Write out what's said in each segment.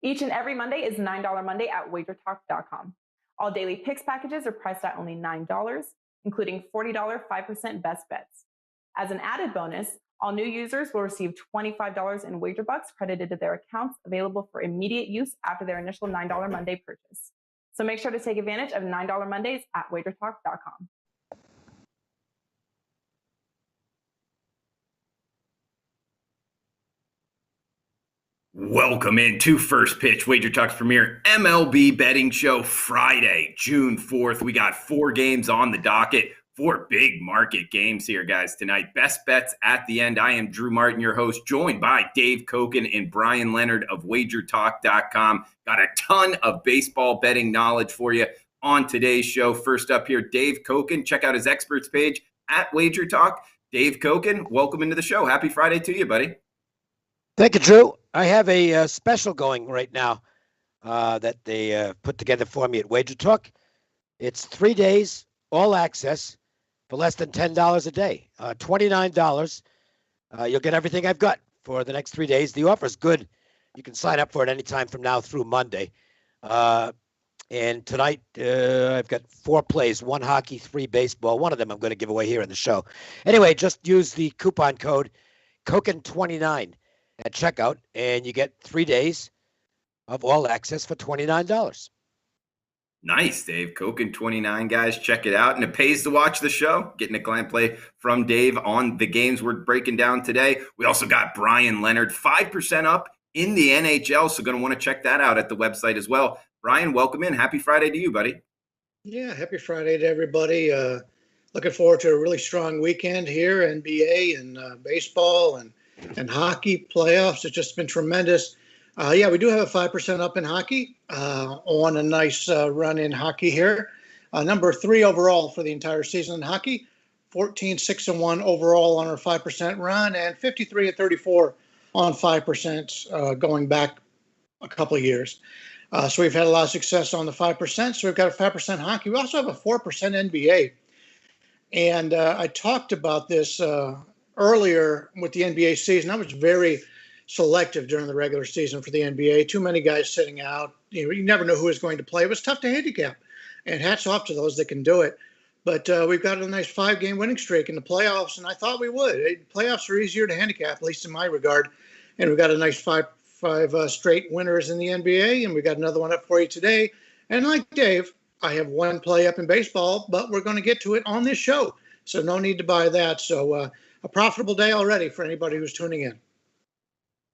Each and every Monday is $9 Monday at WagerTalk.com. All daily picks packages are priced at only $9, including $40 5% best bets. As an added bonus, all new users will receive $25 in wager bucks credited to their accounts, available for immediate use after their initial $9 Monday purchase. So make sure to take advantage of $9 Mondays at WagerTalk.com. Welcome into First Pitch, WagerTalk's premier MLB betting show, Friday, June 4th. We got 4 games on the docket, 4 big market games here, guys, tonight. Best bets at the end. I am Drew Martin, your host, joined by Dave Koken and Brian Leonard of WagerTalk.com. Got a ton of baseball betting knowledge for you on today's show. First up here, Dave Koken. Check out his experts page at WagerTalk. Dave Koken, welcome into the show. Happy Friday to you, buddy. Thank you, Drew. I have a special going right now that they put together for me at WagerTalk. It's 3 days, all access, for less than $10 a day. $29. You'll get everything I've got for the next 3 days. The offer's good. You can sign up for it anytime from now through Monday. And tonight, I've got 4 plays, 1 hockey, 3 baseball. One of them I'm going to give away here in the show. Anyway, just use the coupon code KOKEN29 at checkout, and you get 3 days of all access for $29. Nice, Dave. Koken29, guys. Check it out. And it pays to watch the show. Getting a client play from Dave on the games we're breaking down today. We also got Brian Leonard, 5% up in the NHL, so going to want to check that out at the website as well. Brian, welcome in. Happy Friday to you, buddy. Yeah, happy Friday to everybody. Looking forward to a really strong weekend here, NBA and baseball and hockey playoffs. It's just been tremendous. We do have a 5% up in hockey on a nice run in hockey here. Number 3 overall for the entire season in hockey, 14-6-1 overall on our 5% run, and 53-34 on 5% going back a couple of years. So we've had a lot of success on the 5%. So we've got a 5% hockey. We also have a 4% NBA. And I talked about this earlier with the NBA season. I was very selective during the regular season for the NBA. Too many guys sitting out. You never know who was going to play. It was tough to handicap. And hats off to those that can do it. But we've got a nice 5-game winning streak in the playoffs, and I thought we would. Playoffs are easier to handicap, at least in my regard. And we've got a nice five straight winners in the NBA, and we got another one up for you today. And like Dave, I have 1 play up in baseball, but we're going to get to it on this show. So no need to buy that. So a profitable day already for anybody who's tuning in.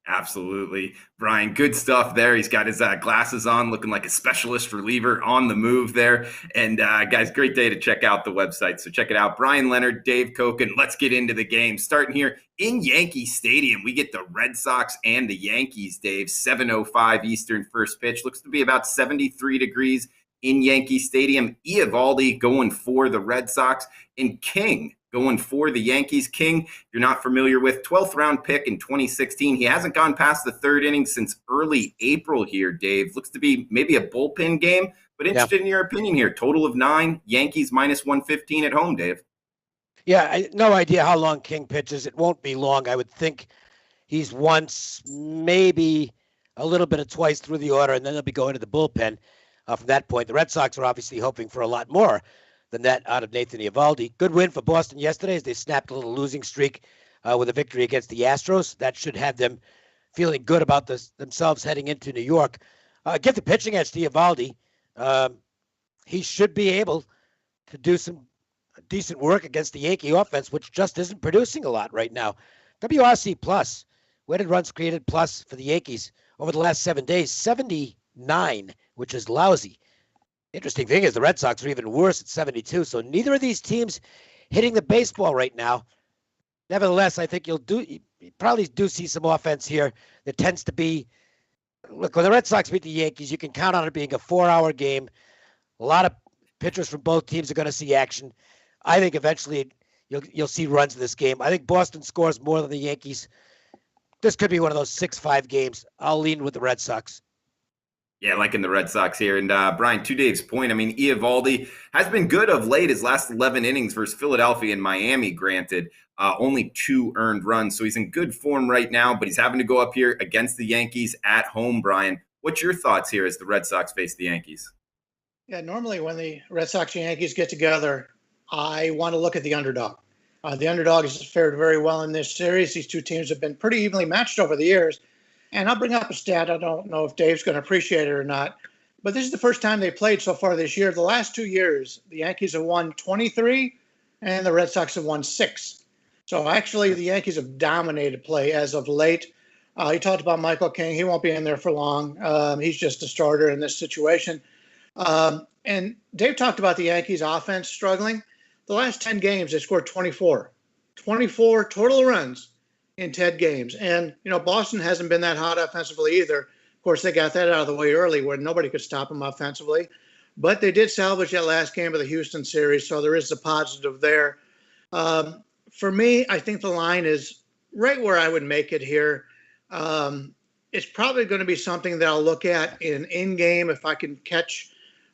Absolutely. Brian, good stuff there. He's got his glasses on, looking like a specialist reliever on the move there. And guys, great day to check out the website. So check it out. Brian Leonard, Dave Koken. Let's get into the game. Starting here in Yankee Stadium, we get the Red Sox and the Yankees, Dave. 7:05 Eastern first pitch. Looks to be about 73 degrees in Yankee Stadium. Eovaldi going for the Red Sox, and King going for the Yankees. King, if you're not familiar with, 12th round pick in 2016. He hasn't gone past the 3rd inning since early April here, Dave. Looks to be maybe a bullpen game, but interested in your opinion here. Total of 9, Yankees minus 115 at home, Dave. Yeah, no idea how long King pitches. It won't be long. I would think he's once, maybe a little bit of twice through the order, and then they'll be going to the bullpen from that point. The Red Sox are obviously hoping for a lot more than that out of Nathan Eovaldi. Good win for Boston yesterday as they snapped a little losing streak with a victory against the Astros. That should have them feeling good about themselves heading into New York. Give the pitching edge to Eovaldi. He should be able to do some decent work against the Yankee offense, which just isn't producing a lot right now. WRC plus, weighted runs created plus for the Yankees over the last 7 days, 79, which is lousy. Interesting thing is the Red Sox are even worse at 72, so neither of these teams hitting the baseball right now. Nevertheless, I think you probably do see some offense here that tends to be, look, when the Red Sox beat the Yankees, you can count on it being a 4-hour game. A lot of pitchers from both teams are going to see action. I think eventually you'll see runs in this game. I think Boston scores more than the Yankees. This could be one of those 6-5 games. I'll lean with the Red Sox. Yeah, liking the Red Sox here. And Brian, to Dave's point, I mean, Eovaldi has been good of late. His last 11 innings versus Philadelphia and Miami, granted, only 2 earned runs. So he's in good form right now, but he's having to go up here against the Yankees at home, Brian. What's your thoughts here as the Red Sox face the Yankees? Yeah, normally when the Red Sox and Yankees get together, I want to look at the underdog. The underdog has fared very well in this series. These two teams have been pretty evenly matched over the years. And I'll bring up a stat. I don't know if Dave's going to appreciate it or not, but this is the first time they played so far this year. The last 2 years, the Yankees have won 23 and the Red Sox have won 6. So actually, the Yankees have dominated play as of late. You talked about Michael King. He won't be in there for long. He's just a starter in this situation. And Dave talked about the Yankees offense struggling. The last 10 games, they scored 24 total runs in 10 games. And, Boston hasn't been that hot offensively either. Of course, they got that out of the way early where nobody could stop them offensively. But they did salvage that last game of the Houston series, so there is a positive there. For me, I think the line is right where I would make it here. It's probably going to be something that I'll look at in-game if I can catch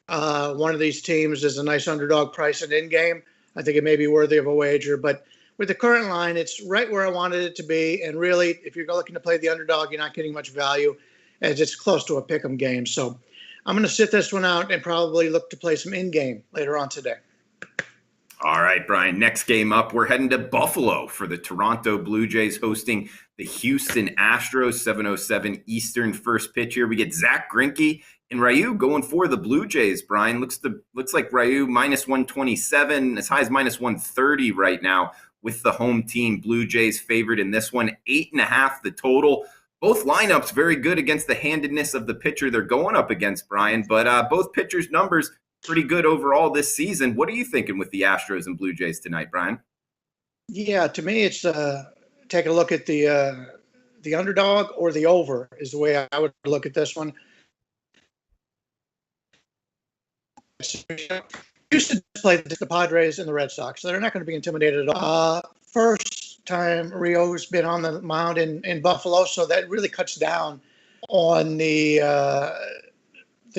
one of these teams as a nice underdog price in-game. I think it may be worthy of a wager. But with the current line, it's right where I wanted it to be. And really, if you're looking to play the underdog, you're not getting much value as it's close to a pick'em game. So I'm going to sit this one out and probably look to play some in-game later on today. All right, Brian, next game up, we're heading to Buffalo for the Toronto Blue Jays hosting the Houston Astros, 7:07 Eastern first pitch here. We get Zach Greinke and Ryu going for the Blue Jays, Brian. Looks like Ryu minus 127, as high as minus 130 right now with the home team. Blue Jays favored in this one, 8.5 the total. Both lineups very good against the handedness of the pitcher they're going up against, Brian, but both pitchers' numbers pretty good overall this season. What are you thinking with the Astros and Blue Jays tonight, Brian? Yeah, to me, it's taking a look at the underdog or the over is the way I would look at this one. Houston played the Padres and the Red Sox, so they're not going to be intimidated at all. First time Rio's been on the mound in Buffalo, so that really cuts down on the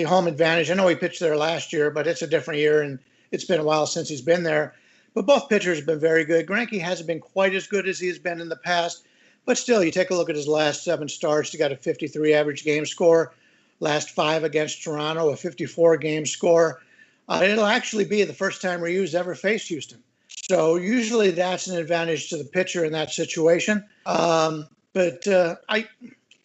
home advantage. I know he pitched there last year, but it's a different year, and it's been a while since he's been there. But both pitchers have been very good. Greinke hasn't been quite as good as he has been in the past, but still, you take a look at his last 7 starts. He got a 53 average game score. Last 5 against Toronto, a 54 game score. It'll actually be the first time Ryu's ever faced Houston. So usually that's an advantage to the pitcher in that situation. But to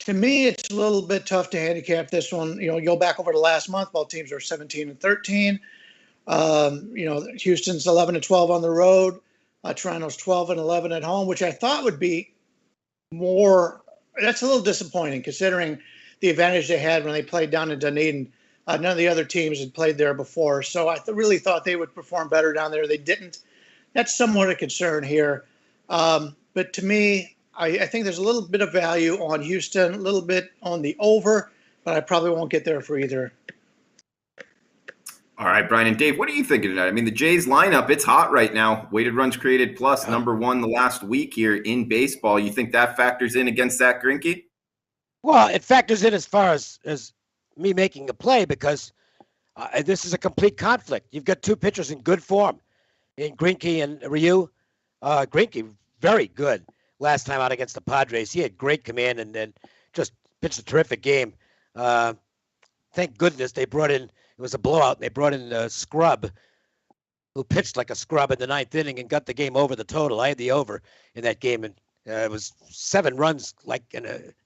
me, it's a little bit tough to handicap this one. You go back over the last month, both teams are 17-13. Houston's 11-12 on the road. Toronto's 12-11 at home, which I thought would be more. That's a little disappointing considering the advantage they had when they played down in Dunedin. None of the other teams had played there before, so I really thought they would perform better down there. They didn't. That's somewhat a concern here. But to me, I think there's a little bit of value on Houston, a little bit on the over, but I probably won't get there for either. All right, Bryan and Dave, what are you thinking tonight? I mean, the Jays lineup, it's hot right now. Weighted runs created plus, number 1 the last week here in baseball. You think that factors in against Zach Greinke? Well, it factors in as far as me making a play because this is a complete conflict. You've got two pitchers in good form in Greinke and Ryu. Greinke, very good last time out against the Padres. He had great command and then just pitched a terrific game. Thank goodness they brought in, it was a blowout, and they brought in Scrub, who pitched like a scrub in the 9th inning and got the game over the total. I had the over in that game, and it was 7 runs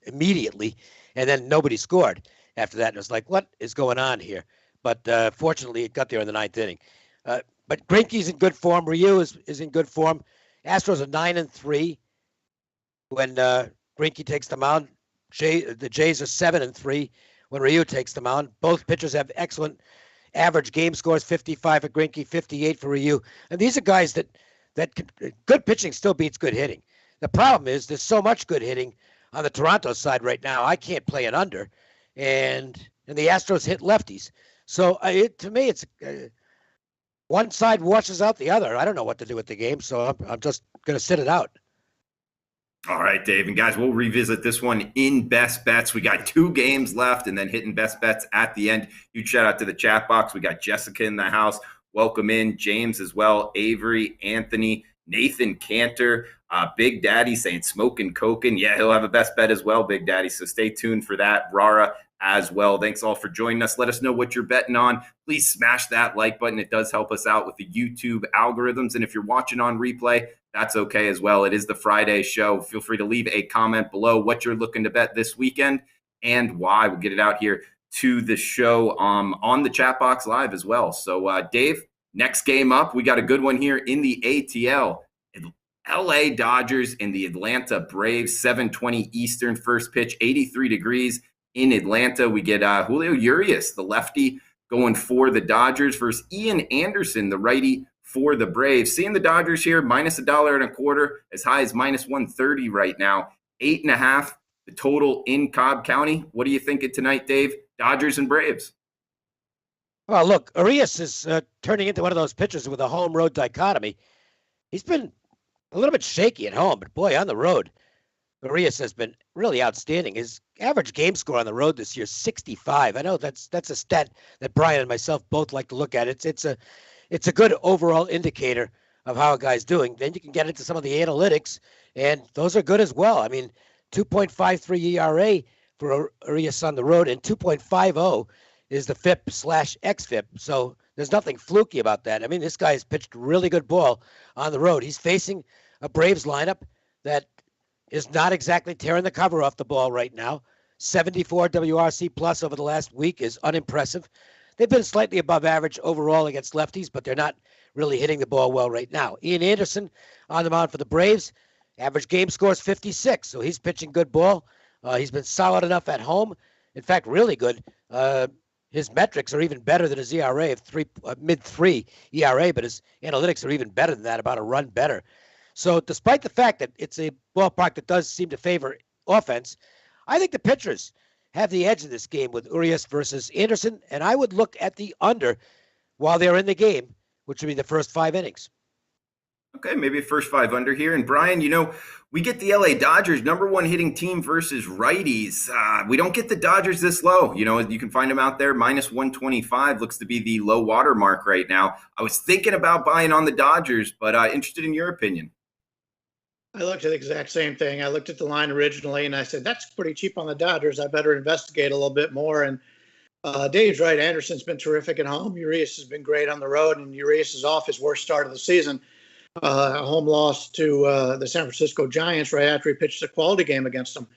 immediately, and then nobody scored after that. And it was like, what is going on here? But fortunately, it got there in the 9th inning. But Greinke's in good form. Ryu is in good form. Astros are 9-3 when Greinke takes the mound. The Jays are 7-3 when Ryu takes the mound. Both pitchers have excellent average game scores, 55 for Greinke, 58 for Ryu. And these are guys that good pitching still beats good hitting. The problem is there's so much good hitting on the Toronto side right now. I can't play an under, and the Astros hit lefties. So to me, it's one side washes out the other. I don't know what to do with the game, so I'm just going to sit it out. All right, Dave. And guys, we'll revisit this one in Best Bets. We got 2 games left and then hitting Best Bets at the end. Huge shout out to the chat box. We got Jessica in the house. Welcome in. James as well. Avery, Anthony, Nathan Cantor, Big Daddy saying smoking coking. Yeah, he'll have a best bet as well, Big Daddy. So stay tuned for that. Rara as well. Thanks all for joining us. Let us know what you're betting on. Please smash that like button. It does help us out with the YouTube algorithms. And if you're watching on replay, that's okay as well. It is the Friday show. Feel free to leave a comment below what you're looking to bet this weekend and why. We'll get it out here to the show on the chat box live as well. So Dave, next game up, we got a good one here in the ATL. LA Dodgers and the Atlanta Braves, 7:20 Eastern, first pitch, 83 degrees in Atlanta. We get Julio Urias, the lefty, going for the Dodgers versus Ian Anderson, the righty, for the Braves. Seeing the Dodgers here, minus $1.25, as high as minus 130 right now. 8.5, the total in Cobb County. What are you thinking tonight, Dave? Dodgers and Braves. Well, look, Urias is turning into one of those pitchers with a home-road dichotomy. He's been a little bit shaky at home, but boy, on the road, Urias has been really outstanding. His average game score on the road this year, 65. I know that's a stat that Brian and myself both like to look at. It's a good overall indicator of how a guy's doing. Then you can get into some of the analytics, and those are good as well. I mean, 2.53 ERA for Urias on the road, and 2.50 is the FIP/xFIP. So there's nothing fluky about that. I mean, this guy's pitched really good ball on the road. He's facing a Braves lineup that is not exactly tearing the cover off the ball right now. 74 WRC plus over the last week is unimpressive. They've been slightly above average overall against lefties, but they're not really hitting the ball well right now. Ian Anderson on the mound for the Braves. Average game score is 56, so he's pitching good ball. He's been solid enough at home. In fact, really good. His metrics are even better than his ERA of mid-3 ERA, but his analytics are even better than that, about a run better. So despite the fact that it's a ballpark that does seem to favor offense, I think the pitchers have the edge in this game with Urias versus Anderson, and I would look at the under while they're in the game, which would be the first 5 innings. Okay, maybe first 5 under here. And Brian, we get the LA Dodgers, number 1 hitting team versus righties. We don't get the Dodgers this low. You can find them out there. Minus 125 looks to be the low water mark right now. I was thinking about buying on the Dodgers, but interested in your opinion. I looked at the exact same thing. I looked at the line originally, and I said, that's pretty cheap on the Dodgers. I better investigate a little bit more. And Dave's right. Anderson's been terrific at home. Urias has been great on the road, and Urias is off his worst start of the season. A home loss to the San Francisco Giants right after he pitched a quality game against them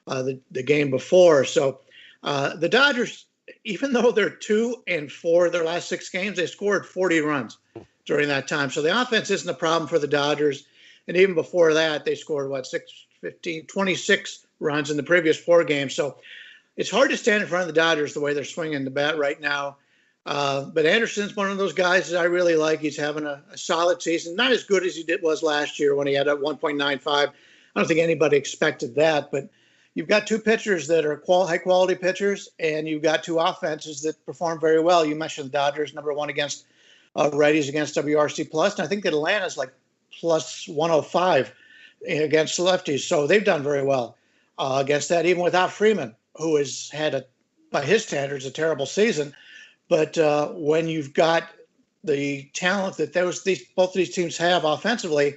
the game before. So the Dodgers, even though they're 2-4 their last 6 games, they scored 40 runs during that time. So the offense isn't a problem for the Dodgers. And even before that, they scored, 26 runs in the previous 4 games. So it's hard to stand in front of the Dodgers the way they're swinging the bat right now. But Anderson's one of those guys that I really like. He's having a solid season, not as good as he was last year when he had a 1.95. I don't think anybody expected that, but you've got 2 pitchers that are high-quality pitchers, and you've got 2 offenses that perform very well. You mentioned the Dodgers, number 1 against righties against WRC plus, and I think that Atlanta's like plus 105 against lefties. So they've done very well against that, even without Freeman, who has had, by his standards, a terrible season. But when you've got the talent that both of these teams have offensively,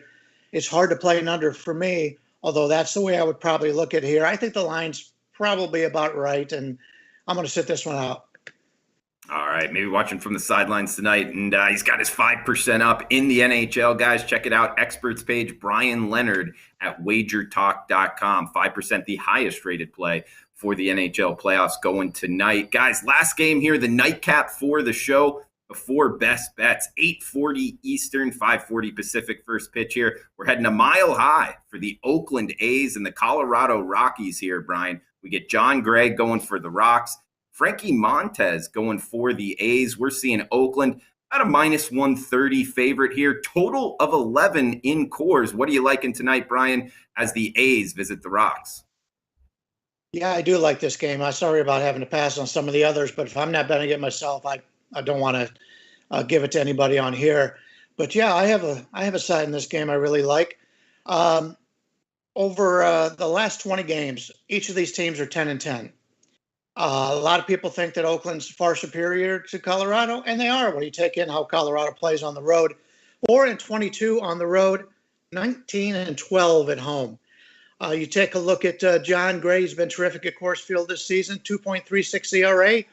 it's hard to play an under for me, although that's the way I would probably look at it here. I think the line's probably about right, and I'm going to sit this one out. All right, maybe watching from the sidelines tonight, and he's got his 5% up in the NHL. Guys, check it out. Experts page, Brian Leonard at WagerTalk.com. 5%, the highest rated play for the NHL playoffs going tonight. Guys, last game here, the nightcap for the show before best bets. 8:40 Eastern, 5:40 Pacific first pitch here. We're heading a mile high for the Oakland A's and the Colorado Rockies here, Brian. We get John Gray going for the Rocks. Frankie Montez going for the A's. We're seeing Oakland at a minus 130 favorite here. Total of 11 in Coors. What are you liking tonight, Brian, as the A's visit the Rocks? Yeah, I do like this game. I'm sorry about having to pass on some of the others, but if I'm not betting it myself, I don't want to give it to anybody on here. But yeah, I have a side in this game I really like. Over the last 20 games, each of these teams are 10-10. A lot of people think that Oakland's far superior to Colorado, and they are when you take in how Colorado plays on the road. 4-22 on the road. 19-12 at home. You take a look at John Gray. He's been terrific at Coors Field this season, 2.36 ERA,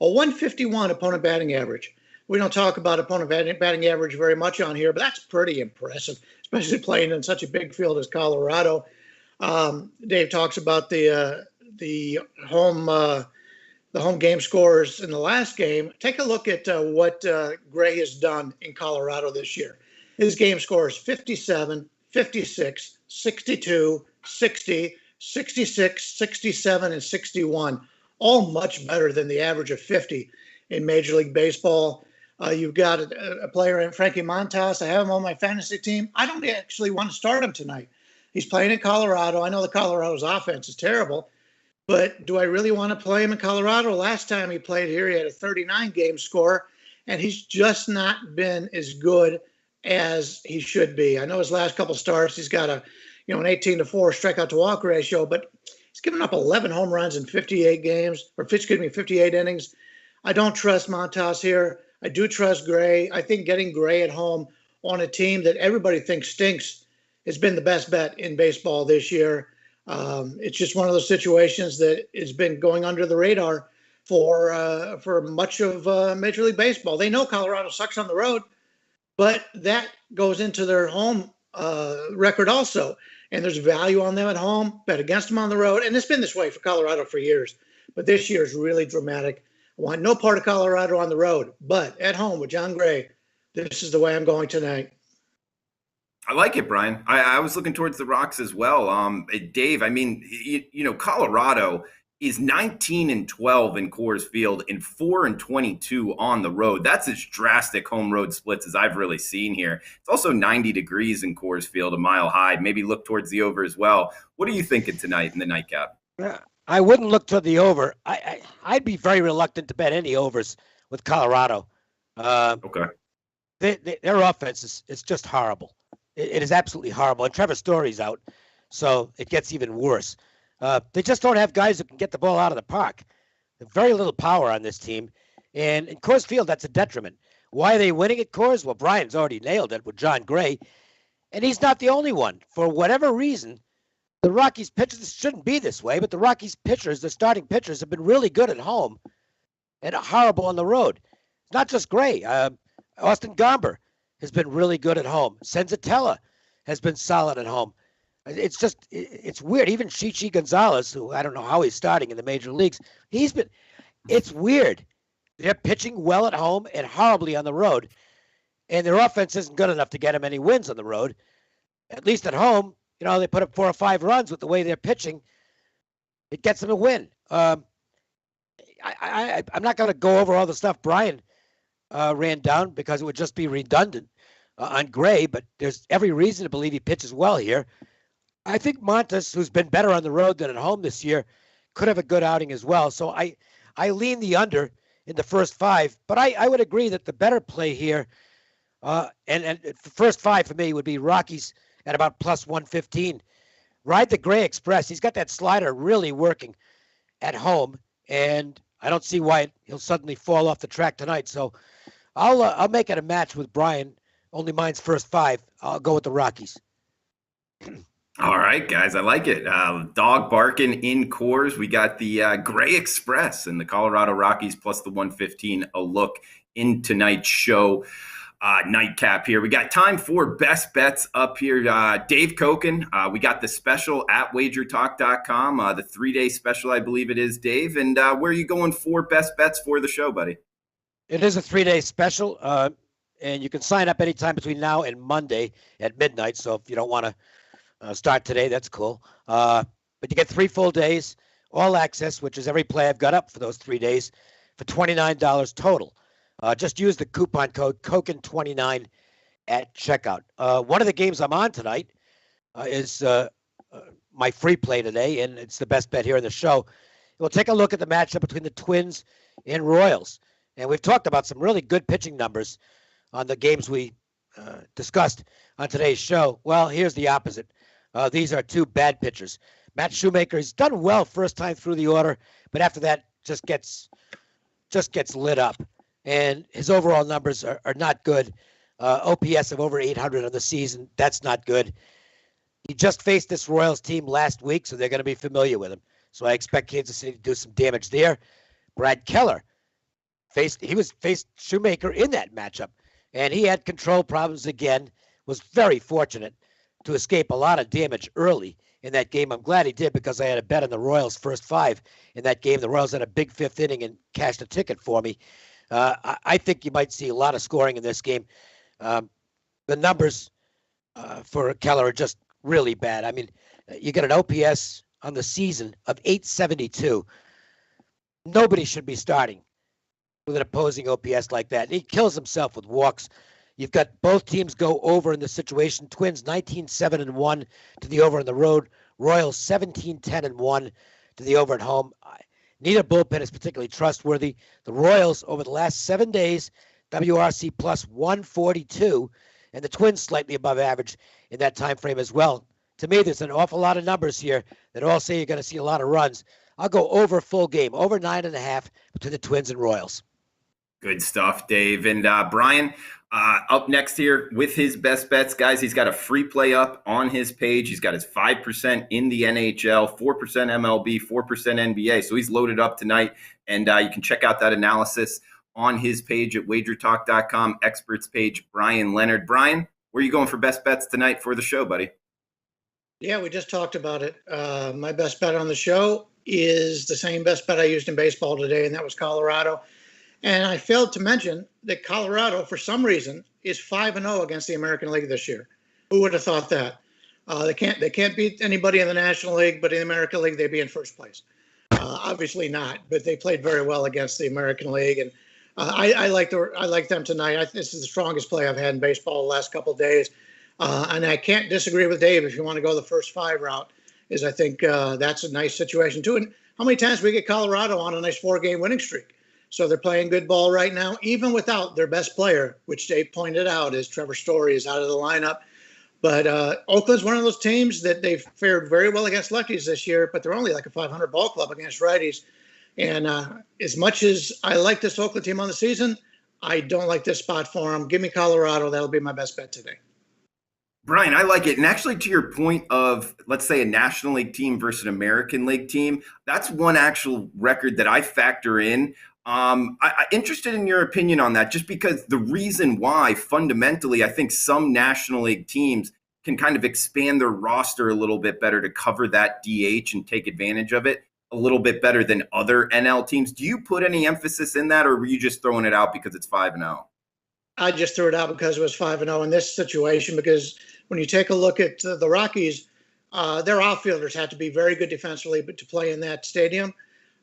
a 151 opponent batting average. We don't talk about opponent batting average very much on here, but that's pretty impressive, especially playing in such a big field as Colorado. Dave talks about the home game scores in the last game. Take a look at what Gray has done in Colorado this year. His game scores 57, 56, 62, 60, 66, 67, and 61, all much better than the average of 50 in Major League Baseball. You've got a player in Frankie Montas. I have him on my fantasy team. I don't actually want to start him tonight. He's playing in Colorado. I know the Colorado's offense is terrible, but do I really want to play him in Colorado? Last time he played here, he had a 39 game score, and he's just not been as good as he should be. I know his last couple starts, he's got an 18-4 strikeout to walk ratio, but he's given up 11 home runs in 58 innings. I don't trust Montas here. I do trust Gray. I think getting Gray at home on a team that everybody thinks stinks has been the best bet in baseball this year. It's just one of those situations that has been going under the radar for much of Major League Baseball. They know Colorado sucks on the road, but that goes into their home record also. And there's value on them at home, bet against them on the road. And it's been this way for Colorado for years. But this year is really dramatic. I want no part of Colorado on the road, but at home with John Gray, this is the way I'm going tonight. I like it, Brian. I was looking towards the Rocks as well. Dave, I mean, Colorado is 19-12 in Coors Field and 4-22 on the road. That's as drastic home road splits as I've really seen here. It's also 90 degrees in Coors Field, a mile high. Maybe look towards the over as well. What are you thinking tonight in the nightcap? I wouldn't look to the over. I'd be very reluctant to bet any overs with Colorado. Okay. Their offense is just horrible. It is absolutely horrible. And Trevor Story's out, so it gets even worse. They just don't have guys who can get the ball out of the park. Very little power on this team. And in Coors Field, that's a detriment. Why are they winning at Coors? Well, Brian's already nailed it with John Gray. And he's not the only one. For whatever reason, the Rockies pitchers shouldn't be this way, but the Rockies pitchers, the starting pitchers, have been really good at home and horrible on the road. It's not just Gray. Austin Gomber has been really good at home. Senzatella has been solid at home. It's weird. Even Chichi Gonzalez, who I don't know how he's starting in the major leagues, it's weird. They're pitching well at home and horribly on the road, and their offense isn't good enough to get them any wins on the road. At least at home, they put up 4 or 5 runs with the way they're pitching. It gets them a win. I'm not going to go over all the stuff Brian ran down because it would just be redundant on Gray, but there's every reason to believe he pitches well here. I think Montas, who's been better on the road than at home this year, could have a good outing as well. So I lean the under in the first 5, but I would agree that the better play here, and the first 5 for me would be Rockies at about plus 115. Ride the Gray Express. He's got that slider really working at home, and I don't see why he'll suddenly fall off the track tonight. So I'll make it a match with Brian. Only mine's first 5. I'll go with the Rockies. All right, guys, I like it. Dog barking in Coors. We got the Gray Express and the Colorado Rockies plus the 115. A look in tonight's show. Nightcap here. We got time for best bets up here. Dave Koken, we got the special at WagerTalk.com, the 3-day special, I believe it is, Dave. And where are you going for best bets for the show, buddy? It is a 3-day special, and you can sign up anytime between now and Monday at midnight. So if you don't want to start today, that's cool. But you get 3 full days, all access, which is every play I've got up for those 3 days, for $29 total. Just use the coupon code Koken29 at checkout. One of the games I'm on tonight is my free play today, and it's the best bet here in the show. We'll take a look at the matchup between the Twins and Royals. And we've talked about some really good pitching numbers on the games we discussed on today's show. Well, here's the opposite. These are 2 bad pitchers. Matt Shoemaker has done well first time through the order, but after that just gets lit up. And his overall numbers are not good. OPS of over 800 on the season, that's not good. He just faced this Royals team last week, so they're going to be familiar with him. So I expect Kansas City to do some damage there. Brad Keller faced Shoemaker in that matchup, and he had control problems again. Was very fortunate to escape a lot of damage early in that game. I'm glad he did because I had a bet on the Royals first 5 in that game. The Royals had a big 5th inning and cashed a ticket for me. I think you might see a lot of scoring in this game. The numbers for Keller are just really bad. I mean, you get an OPS on the season of 872. Nobody should be starting with an opposing OPS like that. And he kills himself with walks. You've got both teams go over in this situation. Twins 19-7-1 to the over on the road. Royals 17-10-1 to the over at home. Neither bullpen is particularly trustworthy. The Royals over the last 7 days, WRC plus 142, and the Twins slightly above average in that time frame as well. To me, there's an awful lot of numbers here that all say you're going to see a lot of runs. I'll go over full game, over 9.5 between the Twins and Royals. Good stuff, Dave. And Brian, up next here with his best bets, guys, he's got a free play up on his page. He's got his 5% in the NHL, 4% MLB, 4% NBA. So he's loaded up tonight. And you can check out that analysis on his page at WagerTalk.com, experts page, Bryan Leonard. Brian, where are you going for best bets tonight for the show, buddy? Yeah, we just talked about it. My best bet on the show is the same best bet I used in baseball today, and that was Colorado. And I failed to mention that Colorado, for some reason, is 5-0 against the American League this year. Who would have thought that? They can't beat anybody in the National League, but in the American League, they'd be in first place. Obviously not, but they played very well against the American League, and I like them tonight. This is the strongest play I've had in baseball the last couple of days, and I can't disagree with Dave. If you want to go the first 5 route, I think that's a nice situation too. And how many times we get Colorado on a nice 4-game winning streak? So they're playing good ball right now, even without their best player, which Dave pointed out is Trevor Story is out of the lineup. But Oakland's one of those teams that they've fared very well against lefties this year, but they're only like a 500 ball club against righties. And as much as I like this Oakland team on the season, I don't like this spot for them. Give me Colorado. That'll be my best bet today. Brian, I like it. And actually, to your point of, let's say, a National League team versus an American League team, that's one actual record that I factor in. I'm interested in your opinion on that, just because the reason why, fundamentally, I think some National League teams can kind of expand their roster a little bit better to cover that DH and take advantage of it a little bit better than other NL teams. Do you put any emphasis in that, or were you just throwing it out because it's 5-0? I just threw it out because it was 5-0 in this situation, because when you take a look at the Rockies, their outfielders have to be very good defensively to play in that stadium.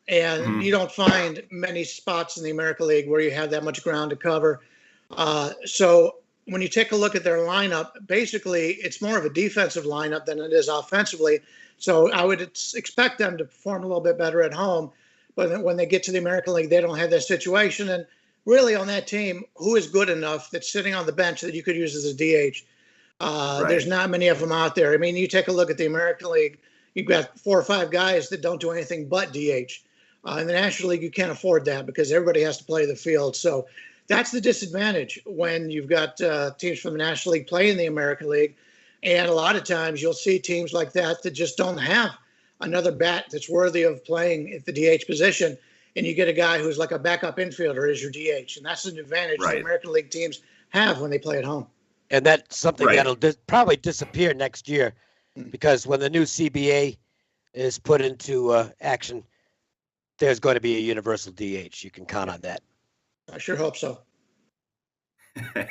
And you don't find many spots in the American League where you have that much ground to cover. So when you take a look at their lineup, basically it's more of a defensive lineup than it is offensively. So I would expect them to perform a little bit better at home. But when they get to the American League, they don't have that situation. And really on that team, who is good enough that's sitting on the bench that you could use as a DH? Right. There's not many of them out there. I mean, you take a look at the American League, you've got 4 or 5 guys that don't do anything but DH. In the National League, you can't afford that because everybody has to play the field. So that's the disadvantage when you've got teams from the National League playing the American League. And a lot of times you'll see teams like that just don't have another bat that's worthy of playing at the DH position. And you get a guy who's like a backup infielder as your DH. And that's an advantage the American League teams have when they play at home. And that's something that'll probably disappear next year, because when the new CBA is put into action, there's going to be a universal DH. You can count on that. I sure hope so. All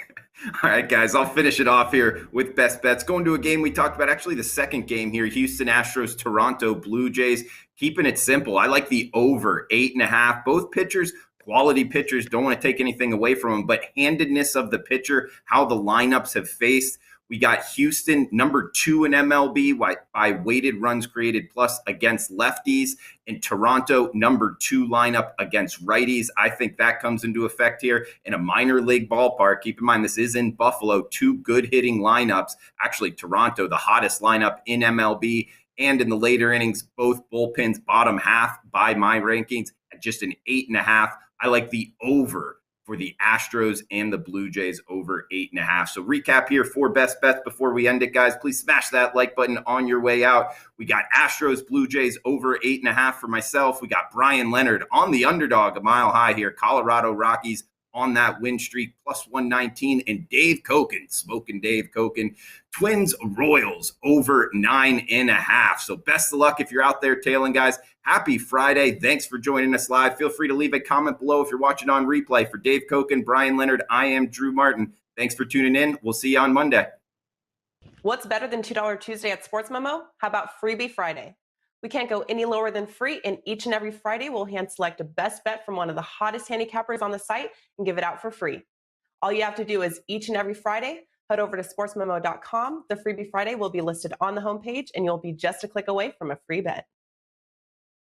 right, guys, I'll finish it off here with best bets. Going to a game we talked about, actually the second game here, Houston Astros, Toronto Blue Jays. Keeping it simple. I like the over 8.5. Both pitchers, quality pitchers, don't want to take anything away from them, but handedness of the pitcher, how the lineups have faced. We got Houston, number 2 in MLB by weighted runs created plus against lefties, and Toronto, number 2 lineup against righties. I think that comes into effect here in a minor league ballpark. Keep in mind, this is in Buffalo, 2 good hitting lineups. Actually, Toronto, the hottest lineup in MLB, and in the later innings, both bullpens bottom half by my rankings at just an 8.5. I like the over for the Astros and the Blue Jays over 8.5. So recap here, 4 best bets before we end it, guys. Please smash that like button on your way out. We got Astros, Blue Jays over 8.5 for myself. We got Bryan Leonard on the underdog, a mile high here. Colorado Rockies on that win streak, plus 119. And Dave Koken, smoking Dave Koken, Twins Royals over 9.5. So best of luck if you're out there tailing, guys. Happy Friday. Thanks for joining us live. Feel free to leave a comment below if you're watching on replay. For Dave Koken, Bryan Leonard, I am Drew Martin. Thanks for tuning in. We'll see you on Monday. What's better than $2 Tuesday at Sports Memo? How about Freebie Friday? We can't go any lower than free, and each and every Friday we'll hand select a best bet from one of the hottest handicappers on the site and give it out for free. All you have to do is each and every Friday, head over to sportsmemo.com. The Freebie Friday will be listed on the homepage, and you'll be just a click away from a free bet.